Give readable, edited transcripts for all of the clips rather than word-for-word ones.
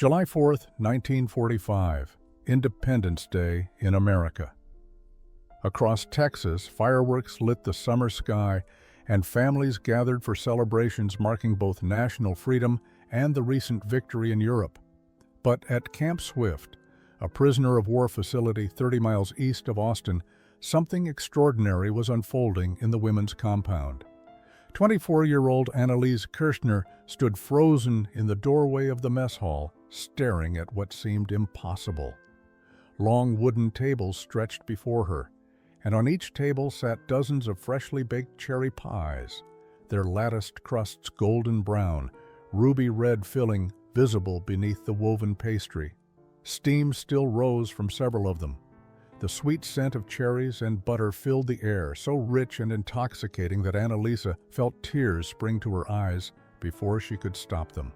July 4th, 1945, Independence Day in America. Across Texas, fireworks lit the summer sky, and families gathered for celebrations marking both national freedom and the recent victory in Europe. But at Camp Swift, a prisoner of war facility 30 miles east of Austin, something extraordinary was unfolding in the women's compound. 24-year-old Annalise Kirschner stood frozen in the doorway of the mess hall, staring at what seemed impossible. Long wooden tables stretched before her, and on each table sat dozens of freshly baked cherry pies, their latticed crusts golden brown, ruby red filling visible beneath the woven pastry. Steam still rose from several of them. The sweet scent of cherries and butter filled the air, so rich and intoxicating that Annalisa felt tears spring to her eyes before she could stop them.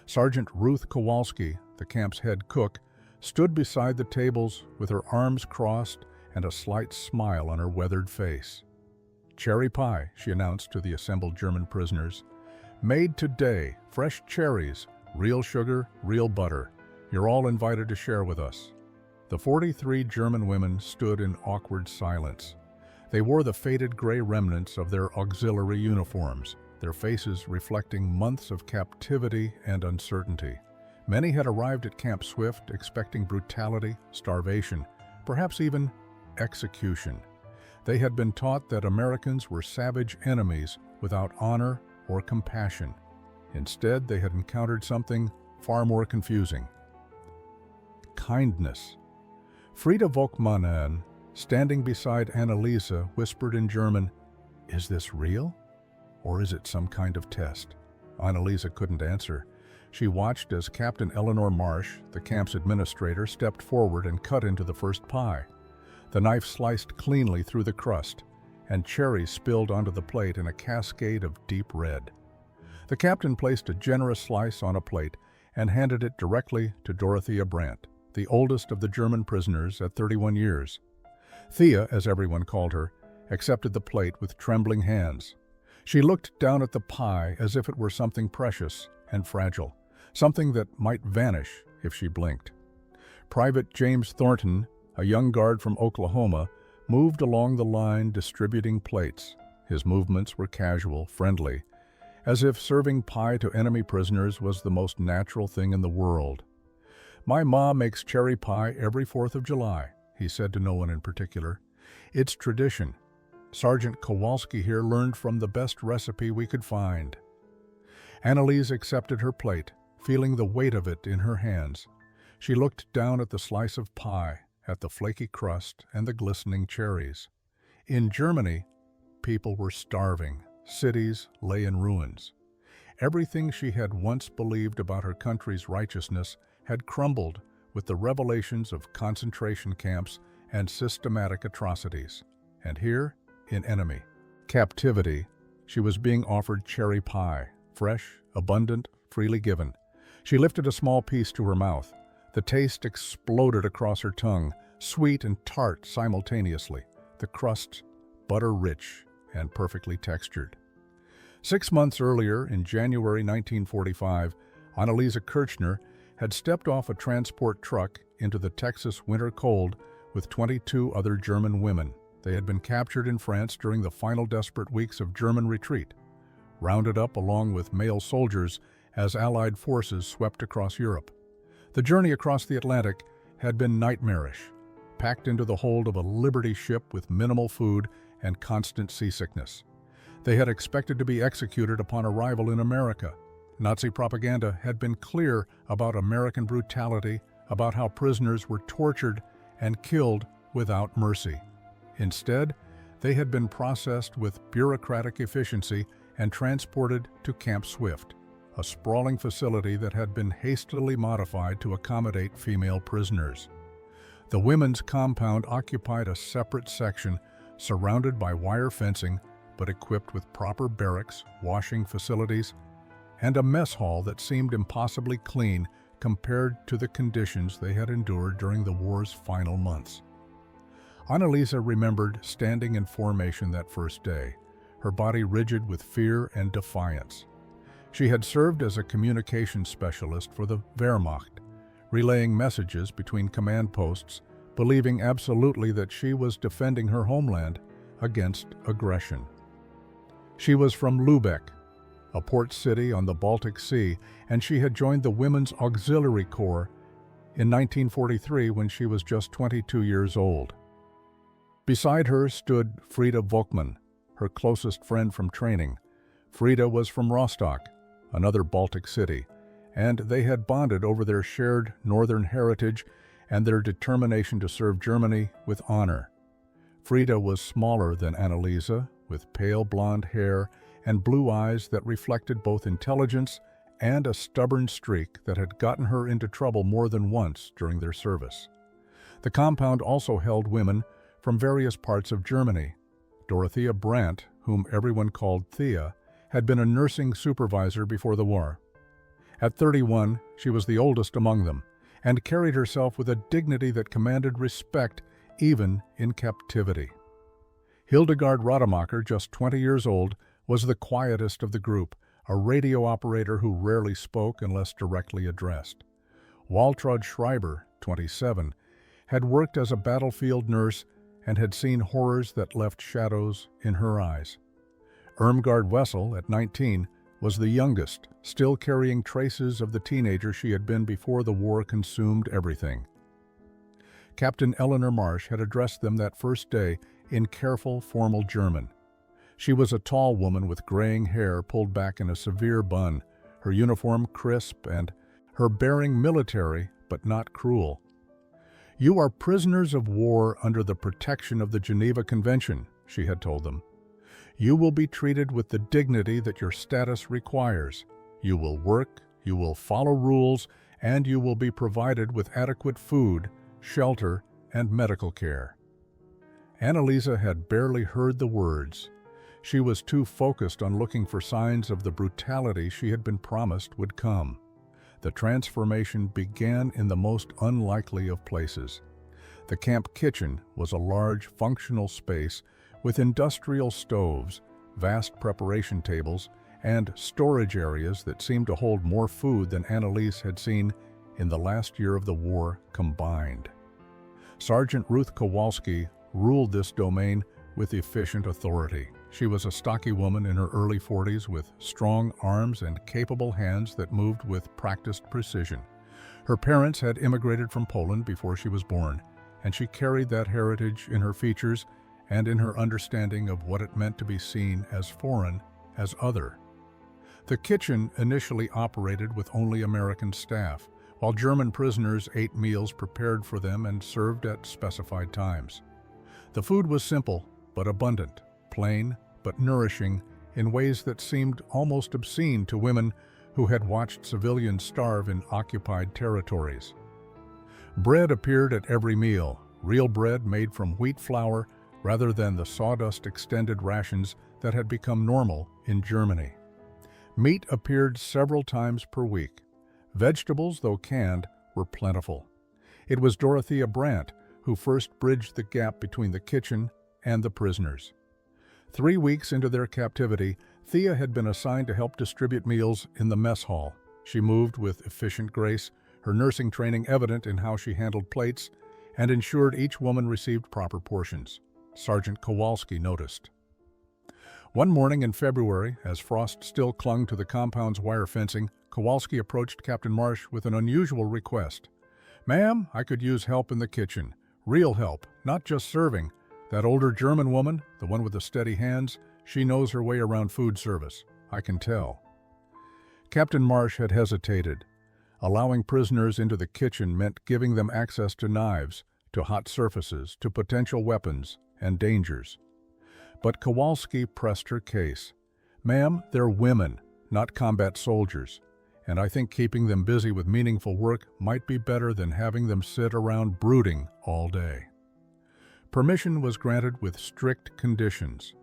Sergeant Ruth Kowalski, the camp's head cook, stood beside the tables with her arms crossed and a slight smile on her weathered face. "Cherry pie," she announced to the assembled German prisoners. "Made today, fresh cherries, real sugar, real butter. You're all invited to share with us." The 43 German women stood in awkward silence. They wore the faded gray remnants of their auxiliary uniforms, their faces reflecting months of captivity and uncertainty. Many had arrived at Camp Swift expecting brutality, starvation, perhaps even execution. They had been taught that Americans were savage enemies without honor or compassion. Instead, they had encountered something far more confusing: kindness. Frieda Volkmannen, standing beside Annalisa, whispered in German, "Is this real? Or is it some kind of test?" Annalisa couldn't answer. She watched as Captain Eleanor Marsh, the camp's administrator, stepped forward and cut into the first pie. The knife sliced cleanly through the crust, and cherries spilled onto the plate in a cascade of deep red. The captain placed a generous slice on a plate and handed it directly to Dorothea Brandt, the oldest of the German prisoners at 31 years. Thea, as everyone called her, accepted the plate with trembling hands. She looked down at the pie as if it were something precious and fragile, something that might vanish if she blinked. Private James Thornton, a young guard from Oklahoma, moved along the line distributing plates. His movements were casual, friendly, as if serving pie to enemy prisoners was the most natural thing in the world. "My ma makes cherry pie every 4th of July, he said to no one in particular. "It's tradition. Sergeant Kowalski here learned from the best recipe we could find." Annalise accepted her plate, feeling the weight of it in her hands. She looked down at the slice of pie, at the flaky crust and the glistening cherries. In Germany, people were starving. Cities lay in ruins. Everything she had once believed about her country's righteousness had crumbled with the revelations of concentration camps and systematic atrocities. And here, in enemy captivity, she was being offered cherry pie, fresh, abundant, freely given. She lifted a small piece to her mouth. The taste exploded across her tongue, sweet and tart simultaneously, the crust butter-rich and perfectly textured. 6 months earlier, in January 1945, Annalisa Kirschner had stepped off a transport truck into the Texas winter cold with 22 other German women. They had been captured in France during the final desperate weeks of German retreat, rounded up along with male soldiers as Allied forces swept across Europe. The journey across the Atlantic had been nightmarish, packed into the hold of a Liberty ship with minimal food and constant seasickness. They had expected to be executed upon arrival in America. Nazi propaganda had been clear about American brutality, about how prisoners were tortured and killed without mercy. Instead, they had been processed with bureaucratic efficiency and transported to Camp Swift, a sprawling facility that had been hastily modified to accommodate female prisoners. The women's compound occupied a separate section surrounded by wire fencing, but equipped with proper barracks, washing facilities, and a mess hall that seemed impossibly clean compared to the conditions they had endured during the war's final months. Annalisa remembered standing in formation that first day, her body rigid with fear and defiance. She had served as a communications specialist for the Wehrmacht, relaying messages between command posts, believing absolutely that she was defending her homeland against aggression. She was from Lübeck, a port city on the Baltic Sea, and she had joined the Women's Auxiliary Corps in 1943 when she was just 22 years old. Beside her stood Frida Volkmann, her closest friend from training. Frida was from Rostock, another Baltic city, and they had bonded over their shared northern heritage and their determination to serve Germany with honor. Frida was smaller than Anneliese, with pale blonde hair and blue eyes that reflected both intelligence and a stubborn streak that had gotten her into trouble more than once during their service. The compound also held women from various parts of Germany. Dorothea Brandt, whom everyone called Thea, had been a nursing supervisor before the war. At 31, she was the oldest among them, and carried herself with a dignity that commanded respect even in captivity. Hildegard Rademacher, just 20 years old, was the quietest of the group, a radio operator who rarely spoke unless directly addressed. Waltraud Schreiber, 27, had worked as a battlefield nurse and had seen horrors that left shadows in her eyes. Irmgard Wessel, at 19, was the youngest, still carrying traces of the teenager she had been before the war consumed everything. Captain Eleanor Marsh had addressed them that first day in careful, formal German. She was a tall woman with graying hair pulled back in a severe bun, her uniform crisp and her bearing military but not cruel. "You are prisoners of war under the protection of the Geneva Convention," she had told them. "You will be treated with the dignity that your status requires. You will work, you will follow rules, and you will be provided with adequate food, shelter, and medical care." Anneliese had barely heard the words. She was too focused on looking for signs of the brutality she had been promised would come. The transformation began in the most unlikely of places. The camp kitchen was a large, functional space with industrial stoves, vast preparation tables, and storage areas that seemed to hold more food than Anneliese had seen in the last year of the war combined. Sergeant Ruth Kowalski ruled this domain with efficient authority. She was a stocky woman in her early 40s with strong arms and capable hands that moved with practiced precision. Her parents had immigrated from Poland before she was born, and she carried that heritage in her features and in her understanding of what it meant to be seen as foreign, as other. The kitchen initially operated with only American staff, while German prisoners ate meals prepared for them and served at specified times. The food was simple but abundant, plain but nourishing in ways that seemed almost obscene to women who had watched civilians starve in occupied territories. Bread appeared at every meal, real bread made from wheat flour rather than the sawdust extended rations that had become normal in Germany. Meat appeared several times per week. Vegetables, though canned, were plentiful. It was Dorothea Brandt who first bridged the gap between the kitchen and the prisoners. 3 weeks into their captivity, Thea had been assigned to help distribute meals in the mess hall. She moved with efficient grace, her nursing training evident in how she handled plates, and ensured each woman received proper portions. Sergeant Kowalski noticed. One morning in February, as frost still clung to the compound's wire fencing, Kowalski approached Captain Marsh with an unusual request. "Ma'am, I could use help in the kitchen. Real help, not just serving. That older German woman, the one with the steady hands, she knows her way around food service. I can tell." Captain Marsh had hesitated. Allowing prisoners into the kitchen meant giving them access to knives, to hot surfaces, to potential weapons and dangers. But Kowalski pressed her case. "Ma'am, they're women, not combat soldiers, and I think keeping them busy with meaningful work might be better than having them sit around brooding all day." Permission was granted with strict conditions.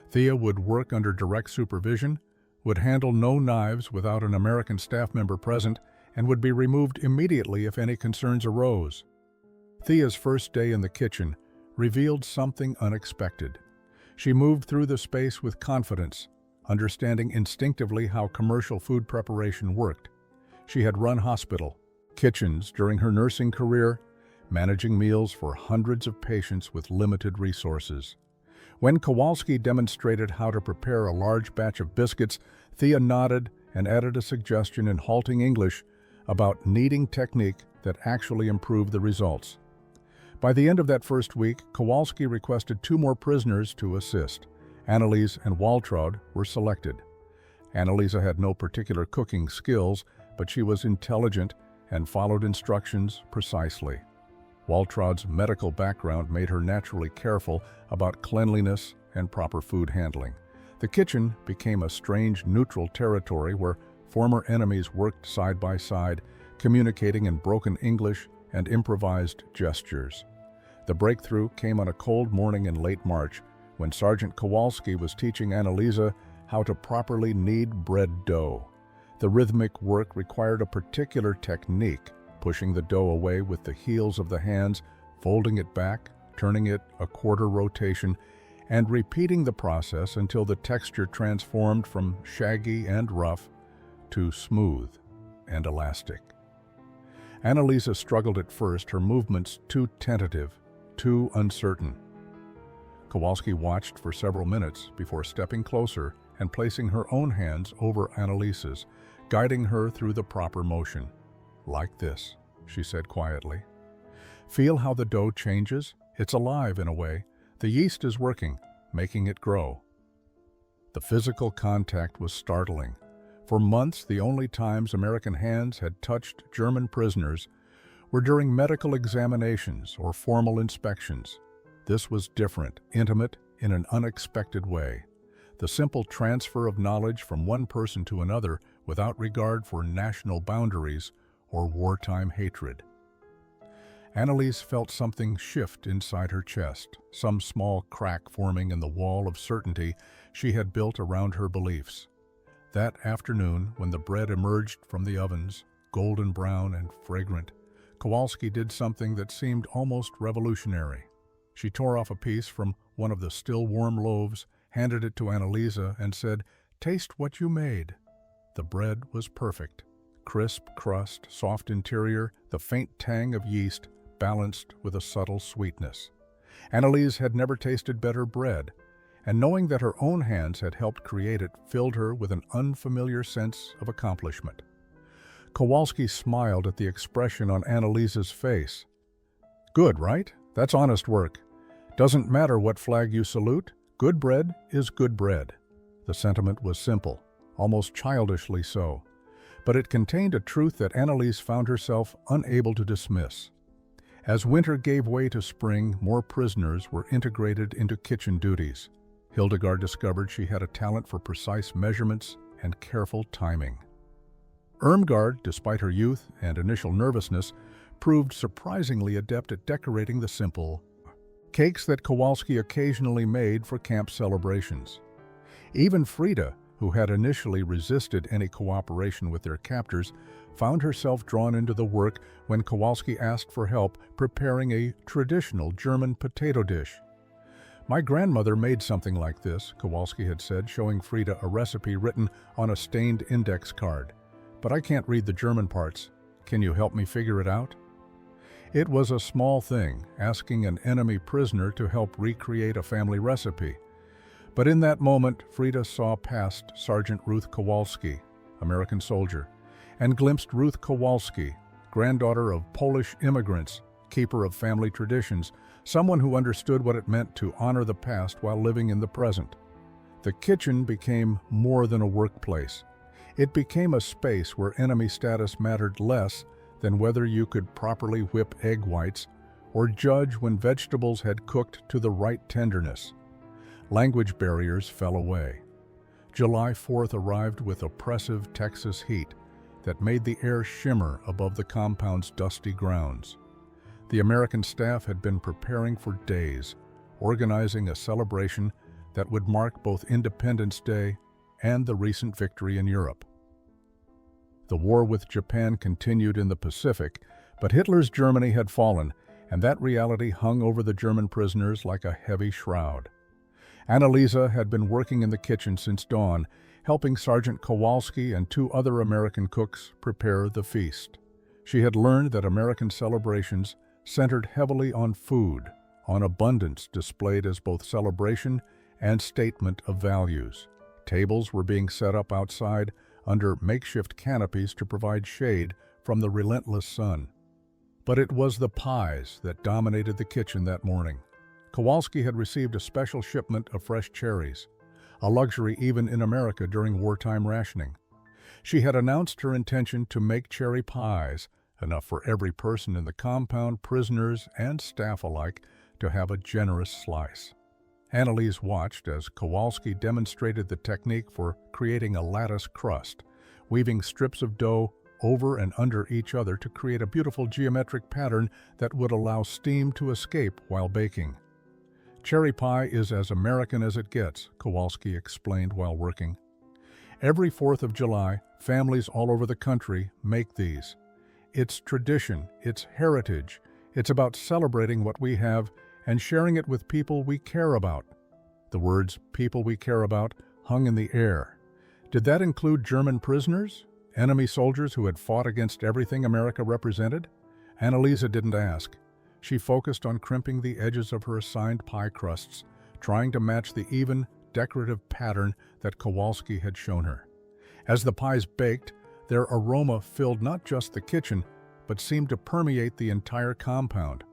Thea would work under direct supervision, would handle no knives without an American staff member present, and would be removed immediately if any concerns arose. Thea's first day in the kitchen revealed something unexpected. She moved through the space with confidence, understanding instinctively how commercial food preparation worked. She had run hospital kitchens during her nursing career, managing meals for hundreds of patients with limited resources. When Kowalski demonstrated how to prepare a large batch of biscuits, Thea nodded and added a suggestion in halting English about kneading technique that actually improved the results. By the end of that first week, Kowalski requested 2 more prisoners to assist. Anneliese and Waltraud were selected. Anneliese had no particular cooking skills, but she was intelligent and followed instructions precisely. Waltraud's medical background made her naturally careful about cleanliness and proper food handling. The kitchen became a strange neutral territory where former enemies worked side by side, communicating in broken English and improvised gestures. The breakthrough came on a cold morning in late March when Sergeant Kowalski was teaching Anneliese how to properly knead bread dough. The rhythmic work required a particular technique, pushing the dough away with the heels of the hands, folding it back, turning it a quarter rotation, and repeating the process until the texture transformed from shaggy and rough to smooth and elastic. Anneliese struggled at first, her movements too tentative, too uncertain. Kowalski watched for several minutes before stepping closer and placing her own hands over Anneliese's, guiding her through the proper motion. "Like this," she said quietly. "Feel how the dough changes? It's alive in a way. The yeast is working, making it grow." The physical contact was startling. For months, the only times American hands had touched German prisoners were during medical examinations or formal inspections. This was different, intimate, in an unexpected way. The simple transfer of knowledge from one person to another without regard for national boundaries or wartime hatred. Anneliese felt something shift inside her chest, some small crack forming in the wall of certainty she had built around her beliefs. That afternoon, when the bread emerged from the ovens, golden brown and fragrant, Kowalski did something that seemed almost revolutionary. She tore off a piece from one of the still warm loaves, handed it to Anneliese, and said, "Taste what you made." The bread was perfect. Crisp crust, soft interior, the faint tang of yeast, balanced with a subtle sweetness. Anneliese had never tasted better bread, and knowing that her own hands had helped create it filled her with an unfamiliar sense of accomplishment. Kowalski smiled at the expression on Anneliese's face. "Good, right? That's honest work. Doesn't matter what flag you salute, good bread is good bread." The sentiment was simple, almost childishly so, but it contained a truth that Anneliese found herself unable to dismiss. As winter gave way to spring, more prisoners were integrated into kitchen duties. Hildegard discovered she had a talent for precise measurements and careful timing. Irmgard, despite her youth and initial nervousness, proved surprisingly adept at decorating the simple cakes that Kowalski occasionally made for camp celebrations. Even Frida, who had initially resisted any cooperation with their captors, found herself drawn into the work when Kowalski asked for help preparing a traditional German potato dish. "My grandmother made something like this," Kowalski had said, showing Frida a recipe written on a stained index card. "But I can't read the German parts. Can you help me figure it out?" It was a small thing, asking an enemy prisoner to help recreate a family recipe. But in that moment, Frida saw past Sergeant Ruth Kowalski, American soldier, and glimpsed Ruth Kowalski, granddaughter of Polish immigrants, keeper of family traditions, someone who understood what it meant to honor the past while living in the present. The kitchen became more than a workplace. It became a space where enemy status mattered less than whether you could properly whip egg whites or judge when vegetables had cooked to the right tenderness. Language barriers fell away. July 4th arrived with oppressive Texas heat that made the air shimmer above the compound's dusty grounds. The American staff had been preparing for days, organizing a celebration that would mark both Independence Day and the recent victory in Europe. The war with Japan continued in the Pacific, but Hitler's Germany had fallen, and that reality hung over the German prisoners like a heavy shroud. Annalisa had been working in the kitchen since dawn, helping Sergeant Kowalski and 2 other American cooks prepare the feast. She had learned that American celebrations centered heavily on food, on abundance displayed as both celebration and statement of values. Tables were being set up outside under makeshift canopies to provide shade from the relentless sun. But it was the pies that dominated the kitchen that morning. Kowalski had received a special shipment of fresh cherries, a luxury even in America during wartime rationing. She had announced her intention to make cherry pies, enough for every person in the compound, prisoners and staff alike, to have a generous slice. Annalise watched as Kowalski demonstrated the technique for creating a lattice crust, weaving strips of dough over and under each other to create a beautiful geometric pattern that would allow steam to escape while baking. "Cherry pie is as American as it gets," Kowalski explained while working. "Every 4th of July, families all over the country make these. It's tradition, it's heritage, it's about celebrating what we have and sharing it with people we care about." The words "people we care about" hung in the air. Did that include German prisoners? Enemy soldiers who had fought against everything America represented? Annalisa didn't ask. She focused on crimping the edges of her assigned pie crusts, trying to match the even, decorative pattern that Kowalski had shown her. As the pies baked, their aroma filled not just the kitchen, but seemed to permeate the entire compound.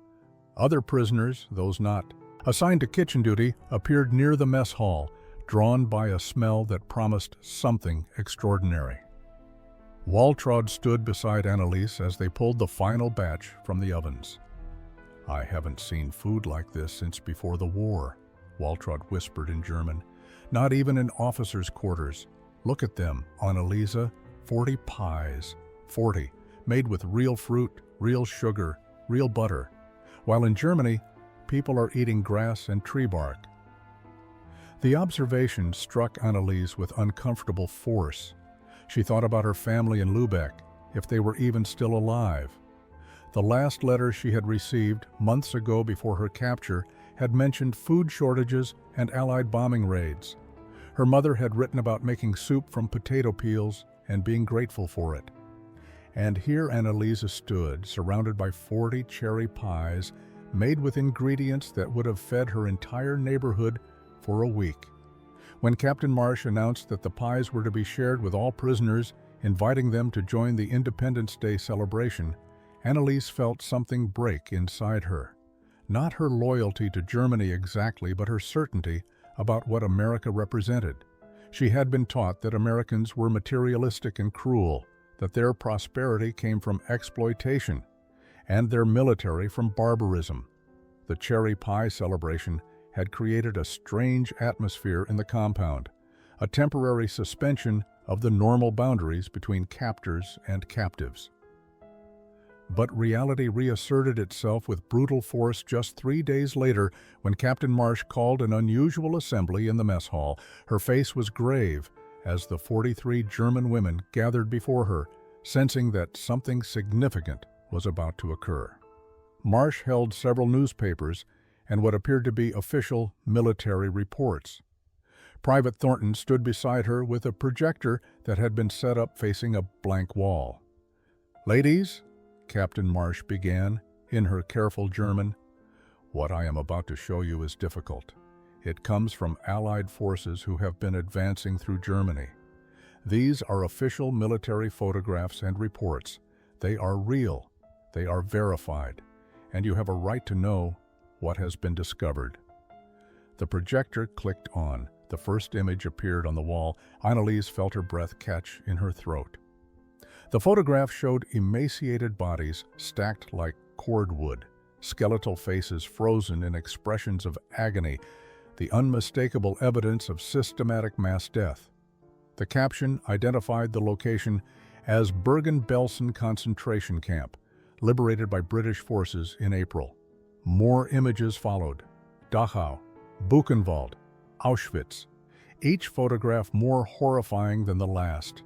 Other prisoners, those not assigned to kitchen duty, appeared near the mess hall, drawn by a smell that promised something extraordinary. Waltraud stood beside Annalise as they pulled the final batch from the ovens. "I haven't seen food like this since before the war," Waltraud whispered in German. "Not even in officers' quarters. Look at them, Annalisa. 40 pies. 40, made with real fruit, real sugar, real butter. While in Germany, people are eating grass and tree bark." The observation struck Annalise with uncomfortable force. She thought about her family in Lübeck, if they were even still alive. The last letter she had received, months ago before her capture, had mentioned food shortages and Allied bombing raids. Her mother had written about making soup from potato peels and being grateful for it. And here Annalisa stood, surrounded by 40 cherry pies, made with ingredients that would have fed her entire neighborhood for a week. When Captain Marsh announced that the pies were to be shared with all prisoners, inviting them to join the Independence Day celebration, Annalise felt something break inside her. Not her loyalty to Germany exactly, but her certainty about what America represented. She had been taught that Americans were materialistic and cruel, that their prosperity came from exploitation, and their military from barbarism. The cherry pie celebration had created a strange atmosphere in the compound, a temporary suspension of the normal boundaries between captors and captives. But reality reasserted itself with brutal force just 3 days later when Captain Marsh called an unusual assembly in the mess hall. Her face was grave as the 43 German women gathered before her, sensing that something significant was about to occur. Marsh held several newspapers and what appeared to be official military reports. Private Thornton stood beside her with a projector that had been set up facing a blank wall. "Ladies," Captain Marsh began, in her careful German, "what I am about to show you is difficult. It comes from Allied forces who have been advancing through Germany. These are official military photographs and reports. They are real, they are verified, and you have a right to know what has been discovered." The projector clicked on. The first image appeared on the wall. Annalise felt her breath catch in her throat. The photograph showed emaciated bodies stacked like cordwood, skeletal faces frozen in expressions of agony, the unmistakable evidence of systematic mass death. The caption identified the location as Bergen-Belsen concentration camp, liberated by British forces in April. More images followed: Dachau, Buchenwald, Auschwitz, each photograph more horrifying than the last.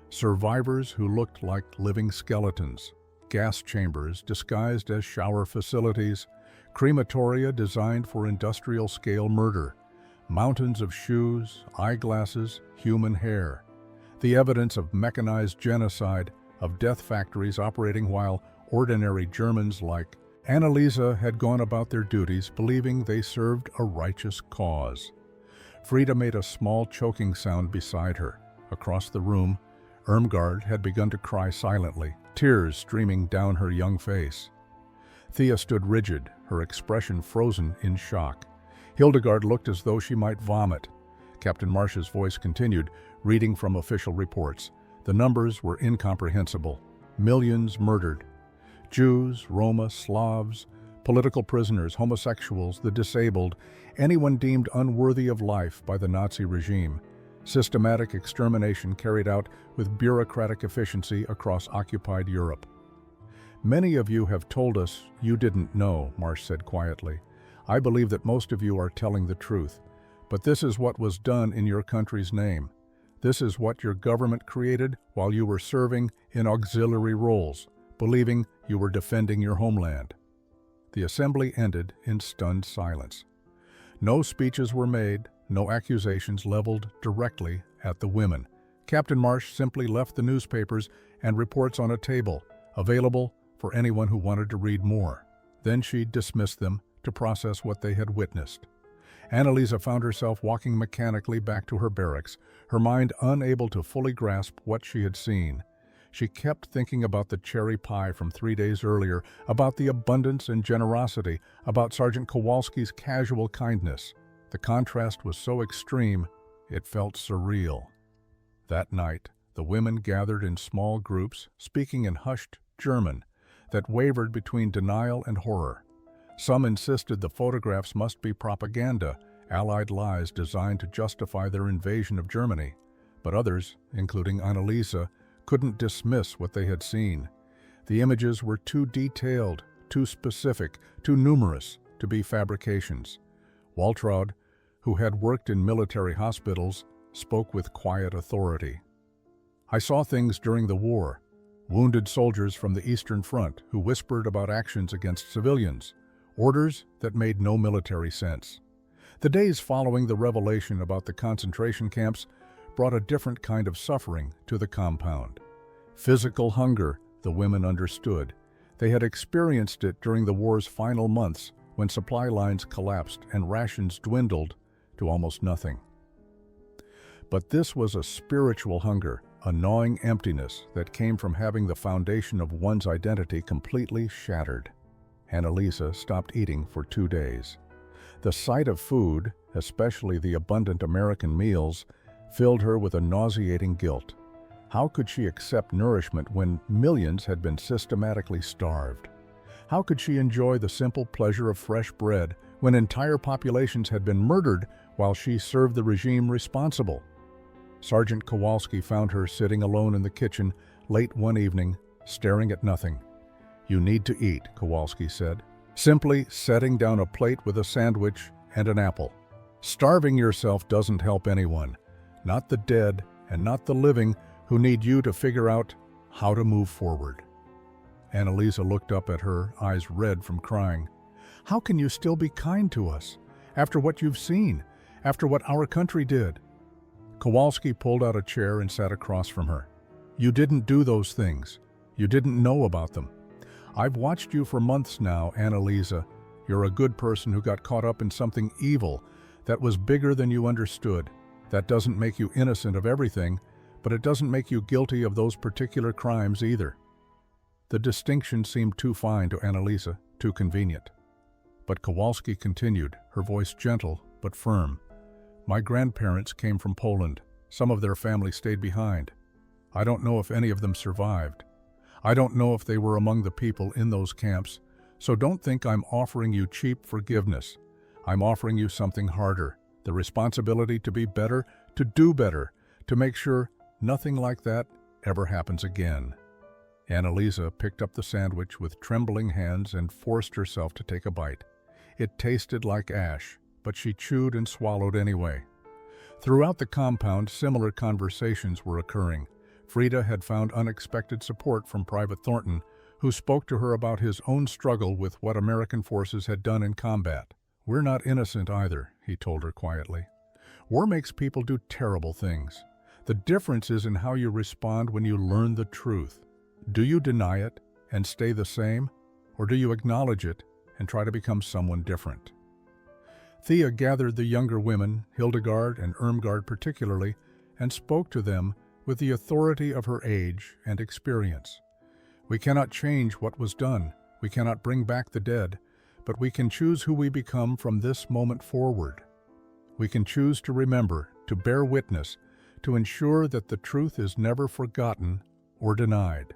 Survivors who looked like living skeletons, gas chambers disguised as shower facilities, crematoria designed for industrial-scale murder, Mountains of shoes, eyeglasses, human hair. The evidence of mechanized genocide, of death factories operating while ordinary Germans like Anneliese had gone about their duties believing they served a righteous cause. Frida made a small choking sound beside her. Across the room, Irmgard had begun to cry silently, tears streaming down her young face. Thea stood rigid, her expression frozen in shock. Hildegard looked as though she might vomit. Captain Marsh's voice continued, reading from official reports. The numbers were incomprehensible. Millions murdered. Jews, Roma, Slavs, political prisoners, homosexuals, the disabled, anyone deemed unworthy of life by the Nazi regime. Systematic extermination carried out with bureaucratic efficiency across occupied Europe. Many of you have told us you didn't know, Marsh said quietly. I believe that most of you are telling the truth. But this is what was done in your country's name. This is what your government created while you were serving in auxiliary roles, believing you were defending your homeland. The assembly ended in stunned silence. No speeches were made, no accusations leveled directly at the women. Captain Marsh simply left the newspapers and reports on a table, available for anyone who wanted to read more. Then she dismissed them to process what they had witnessed. Anneliese found herself walking mechanically back to her barracks, her mind unable to fully grasp what she had seen. She kept thinking about the cherry pie from 3 days earlier, about the abundance and generosity, about Sergeant Kowalski's casual kindness. The contrast was so extreme, it felt surreal. That night, the women gathered in small groups, speaking in hushed German that wavered between denial and horror. Some insisted the photographs must be propaganda, Allied lies designed to justify their invasion of Germany. But others, including Anneliese, couldn't dismiss what they had seen. The images were too detailed, too specific, too numerous to be fabrications. Waltraud, who had worked in military hospitals, spoke with quiet authority. I saw things during the war. Wounded soldiers from the Eastern Front who whispered about actions against civilians, orders that made no military sense. The days following the revelation about the concentration camps brought a different kind of suffering to the compound. Physical hunger, the women understood. They had experienced it during the war's final months when supply lines collapsed and rations dwindled to almost nothing. But this was a spiritual hunger, a gnawing emptiness that came from having the foundation of one's identity completely shattered. Anneliese stopped eating for 2 days. The sight of food, especially the abundant American meals, filled her with a nauseating guilt. How could she accept nourishment when millions had been systematically starved? How could she enjoy the simple pleasure of fresh bread when entire populations had been murdered while she served the regime responsible? Sergeant Kowalski found her sitting alone in the kitchen late one evening, staring at nothing. "You need to eat," Kowalski said, simply setting down a plate with a sandwich and an apple. "Starving yourself doesn't help anyone, not the dead and not the living who need you to figure out how to move forward." Anneliese looked up at her, eyes red from crying. "How can you still be kind to us, after what you've seen, after what our country did?" Kowalski pulled out a chair and sat across from her. "You didn't do those things. You didn't know about them. I've watched you for months now, Anneliese. You're a good person who got caught up in something evil that was bigger than you understood. That doesn't make you innocent of everything, but it doesn't make you guilty of those particular crimes either." The distinction seemed too fine to Anneliese, too convenient. But Kowalski continued, her voice gentle but firm. "My grandparents came from Poland. Some of their family stayed behind. I don't know if any of them survived. I don't know if they were among the people in those camps, so don't think I'm offering you cheap forgiveness. I'm offering you something harder, the responsibility to be better, to do better, to make sure nothing like that ever happens again." Anneliese picked up the sandwich with trembling hands and forced herself to take a bite. It tasted like ash, but she chewed and swallowed anyway. Throughout the compound, similar conversations were occurring. Frida had found unexpected support from Private Thornton, who spoke to her about his own struggle with what American forces had done in combat. "We're not innocent either," he told her quietly. War makes people do terrible things. The difference is in how you respond when you learn the truth. Do you deny it and stay the same, or do you acknowledge it and try to become someone different? Thea gathered the younger women, Hildegard and Irmgard particularly, and spoke to them with the authority of her age and experience. We cannot change what was done, we cannot bring back the dead, but we can choose who we become from this moment forward. We can choose to remember, to bear witness, to ensure that the truth is never forgotten or denied.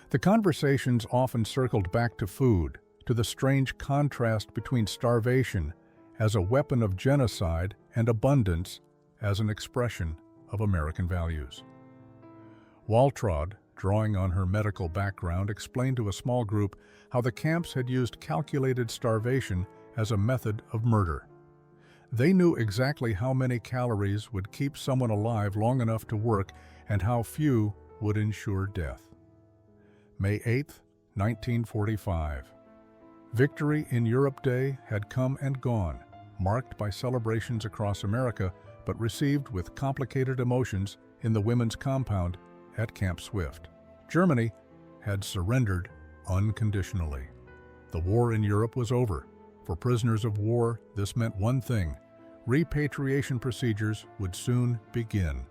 The conversations often circled back to food, to the strange contrast between starvation as a weapon of genocide and abundance as an expression of American values. Waltraud, drawing on her medical background, explained to a small group how the camps had used calculated starvation as a method of murder. They knew exactly how many calories would keep someone alive long enough to work and how few would ensure death. May 8, 1945. Victory in Europe Day had come and gone, marked by celebrations across America, but received with complicated emotions in the women's compound at Camp Swift. Germany had surrendered unconditionally. The war in Europe was over. For prisoners of war, this meant one thing: repatriation procedures would soon begin.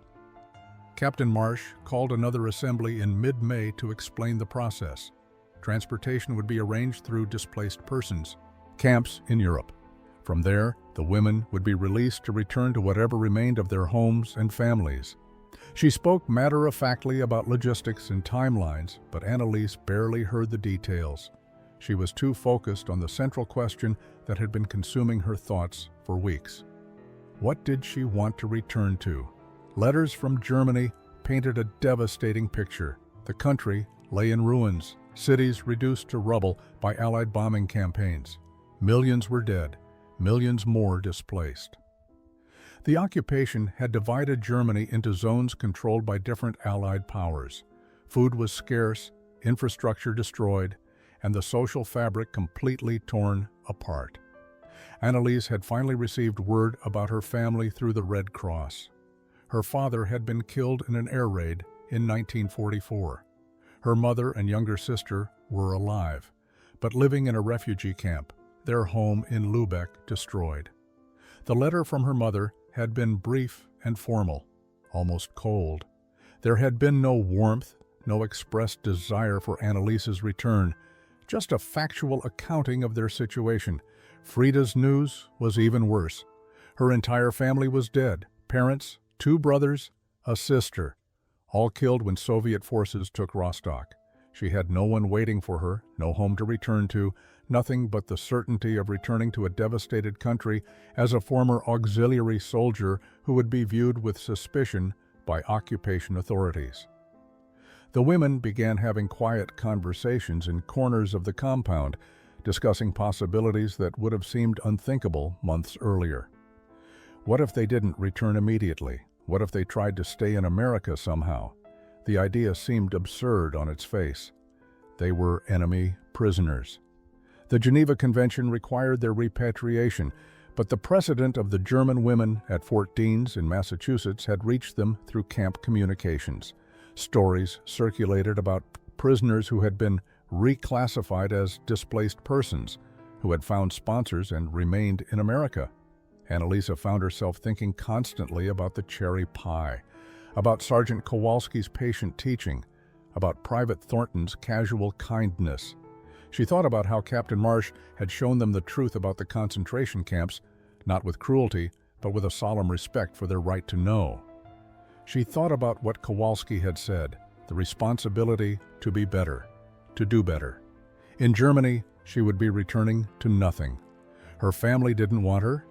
Captain Marsh called another assembly in mid-May to explain the process. Transportation would be arranged through displaced persons camps in Europe. From there, the women would be released to return to whatever remained of their homes and families. She spoke matter-of-factly about logistics and timelines, but Annalise barely heard the details. She was too focused on the central question that had been consuming her thoughts for weeks. What did she want to return to? Letters from Germany painted a devastating picture. The country lay in ruins, cities reduced to rubble by Allied bombing campaigns. Millions were dead, millions more displaced. The occupation had divided Germany into zones controlled by different Allied powers. Food was scarce, infrastructure destroyed, and the social fabric completely torn apart. Annalise had finally received word about her family through the Red Cross. Her father had been killed in an air raid in 1944. Her mother and younger sister were alive, but living in a refugee camp, their home in Lübeck destroyed. The letter from her mother had been brief and formal, almost cold. There had been no warmth, no expressed desire for Annalise's return, just a factual accounting of their situation. Frida's news was even worse. Her entire family was dead: parents, 2 brothers, a sister, all killed when Soviet forces took Rostock. She had no one waiting for her, no home to return to, nothing but the certainty of returning to a devastated country as a former auxiliary soldier who would be viewed with suspicion by occupation authorities. The women began having quiet conversations in corners of the compound, discussing possibilities that would have seemed unthinkable months earlier. What if they didn't return immediately? What if they tried to stay in America somehow? The idea seemed absurd on its face. They were enemy prisoners. The Geneva Convention required their repatriation, but the precedent of the German women at Fort Deans in Massachusetts had reached them through camp communications. Stories circulated about prisoners who had been reclassified as displaced persons, who had found sponsors and remained in America. Annalisa found herself thinking constantly about the cherry pie, about Sergeant Kowalski's patient teaching, about Private Thornton's casual kindness. She thought about how Captain Marsh had shown them the truth about the concentration camps, not with cruelty, but with a solemn respect for their right to know. She thought about what Kowalski had said, the responsibility to be better, to do better. In Germany, she would be returning to nothing. Her family didn't want her.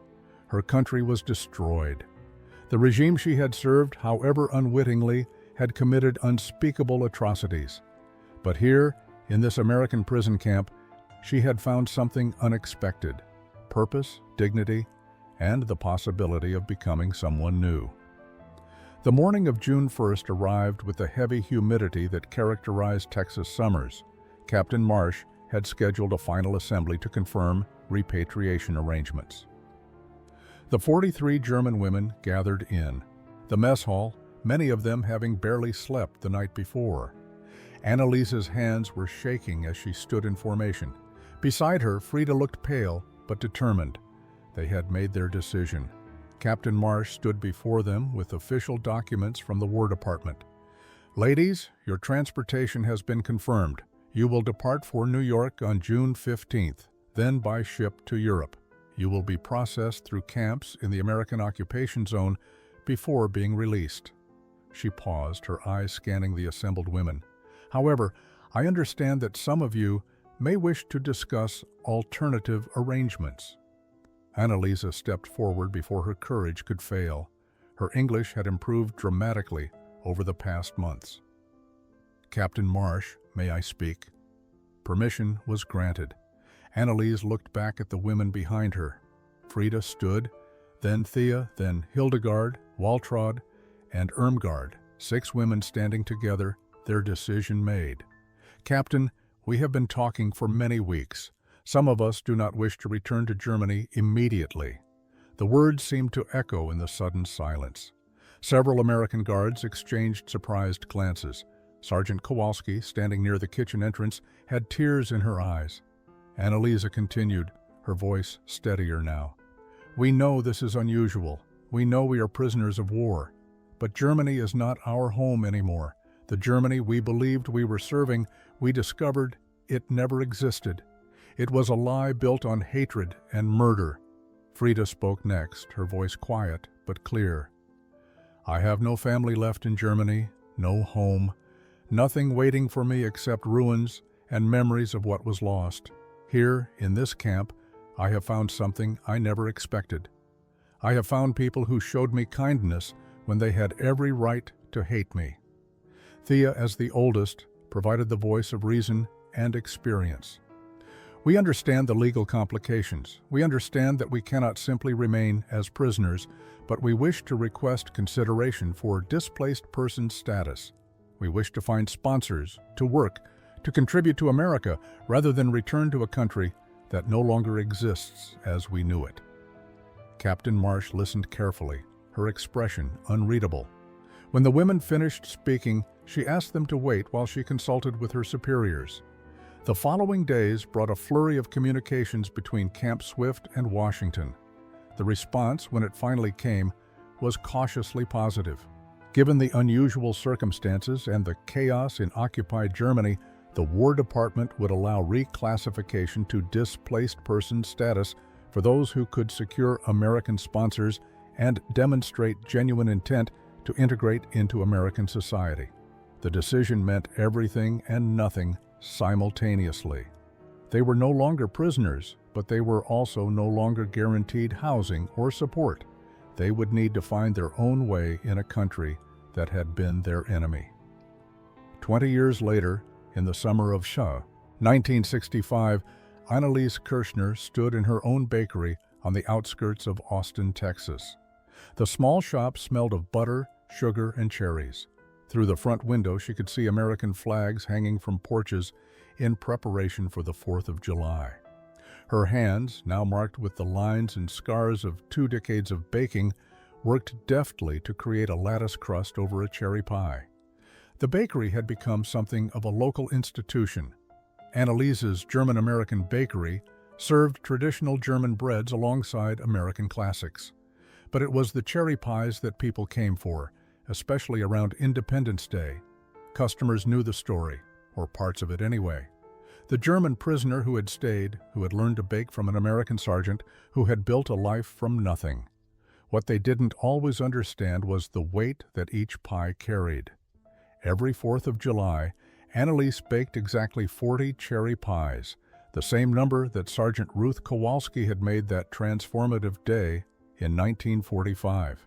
Her country was destroyed. The regime she had served, however unwittingly, had committed unspeakable atrocities. But here, in this American prison camp, she had found something unexpected: purpose, dignity, and the possibility of becoming someone new. The morning of June 1st arrived with the heavy humidity that characterized Texas summers. Captain Marsh had scheduled a final assembly to confirm repatriation arrangements. The 43 German women gathered in the mess hall, many of them having barely slept the night before. Annaliese's hands were shaking as she stood in formation. Beside her, Frida looked pale but determined. They had made their decision. Captain Marsh stood before them with official documents from the War Department. "Ladies, your transportation has been confirmed. You will depart for New York on June 15th, then by ship to Europe. You will be processed through camps in the American occupation zone before being released." She paused, her eyes scanning the assembled women. "However, I understand that some of you may wish to discuss alternative arrangements." Annalise stepped forward before her courage could fail. Her English had improved dramatically over the past months. "Captain Marsh, may I speak?" Permission was granted. Annalise looked back at the women behind her. Frida stood, then Thea, then Hildegard, Waltraud, and Irmgard, 6 women standing together, their decision made. "Captain, we have been talking for many weeks. Some of us do not wish to return to Germany immediately." The words seemed to echo in the sudden silence. Several American guards exchanged surprised glances. Sergeant Kowalski, standing near the kitchen entrance, had tears in her eyes. Annalise continued, her voice steadier now. "We know this is unusual. We know we are prisoners of war. But Germany is not our home anymore. The Germany we believed we were serving, we discovered it never existed. It was a lie built on hatred and murder." Frida spoke next, her voice quiet but clear. "I have no family left in Germany, no home, nothing waiting for me except ruins and memories of what was lost. Here, in this camp, I have found something I never expected. I have found people who showed me kindness when they had every right to hate me." Thea, as the oldest, provided the voice of reason and experience. "We understand the legal complications. We understand that we cannot simply remain as prisoners, but we wish to request consideration for displaced person status. We wish to find sponsors, to work, to contribute to America, rather than return to a country that no longer exists as we knew it." Captain Marsh listened carefully, her expression unreadable. When the women finished speaking, she asked them to wait while she consulted with her superiors. The following days brought a flurry of communications between Camp Swift and Washington. The response, when it finally came, was cautiously positive. Given the unusual circumstances and the chaos in occupied Germany, the War Department would allow reclassification to displaced person status for those who could secure American sponsors and demonstrate genuine intent to integrate into American society. The decision meant everything and nothing simultaneously. They were no longer prisoners, but they were also no longer guaranteed housing or support. They would need to find their own way in a country that had been their enemy. 20 years later, in the summer of 1965, Annalise Kirschner stood in her own bakery on the outskirts of Austin, Texas. The small shop smelled of butter, sugar, and cherries. Through the front window, she could see American flags hanging from porches in preparation for the 4th of July. Her hands, now marked with the lines and scars of 2 decades of baking, worked deftly to create a lattice crust over a cherry pie. The bakery had become something of a local institution. Annalise's German-American bakery served traditional German breads alongside American classics. But it was the cherry pies that people came for, especially around Independence Day. Customers knew the story, or parts of it anyway. The German prisoner who had stayed, who had learned to bake from an American sergeant, who had built a life from nothing. What they didn't always understand was the weight that each pie carried. Every 4th of July, Annalise baked exactly 40 cherry pies, the same number that Sergeant Ruth Kowalski had made that transformative day in 1945.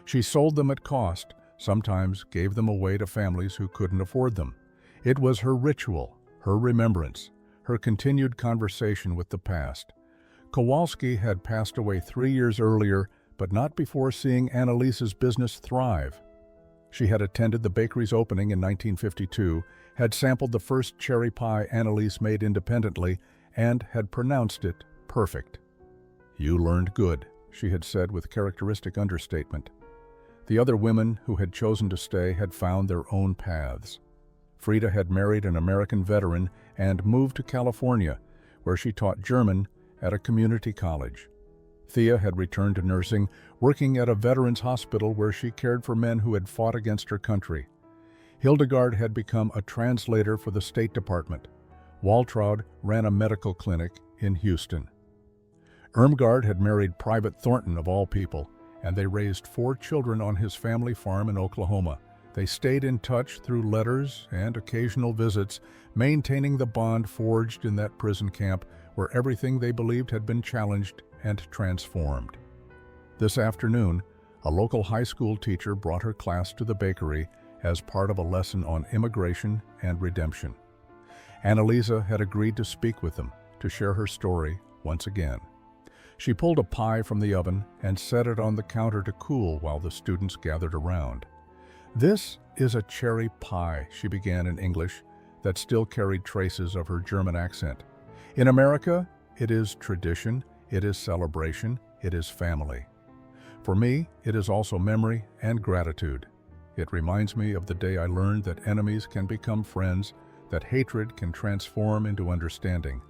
She sold them at cost, sometimes gave them away to families who couldn't afford them. It was her ritual, her remembrance, her continued conversation with the past. Kowalski had passed away 3 years earlier, but not before seeing Annalise's business thrive. She had attended the bakery's opening in 1952, had sampled the first cherry pie Annalise made independently, and had pronounced it perfect. "You learned good," she had said with characteristic understatement. The other women who had chosen to stay had found their own paths. Frida had married an American veteran and moved to California, where she taught German at a community college. Thea had returned to nursing, working at a veterans hospital where she cared for men who had fought against her country. Hildegard had become a translator for the State Department. Waltraud ran a medical clinic in Houston. Irmgard had married Private Thornton of all people, and they raised 4 children on his family farm in Oklahoma. They stayed in touch through letters and occasional visits, maintaining the bond forged in that prison camp where everything they believed had been challenged and transformed. This afternoon, a local high school teacher brought her class to the bakery as part of a lesson on immigration and redemption. Annalisa had agreed to speak with them, to share her story once again. She pulled a pie from the oven and set it on the counter to cool while the students gathered around. "This is a cherry pie," she began in English that still carried traces of her German accent. "In America, it is tradition, it is celebration, it is family. For me, it is also memory and gratitude. It reminds me of the day I learned that enemies can become friends, that hatred can transform into understanding,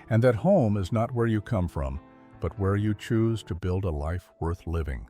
and that home is not where you come from, but where you choose to build a life worth living."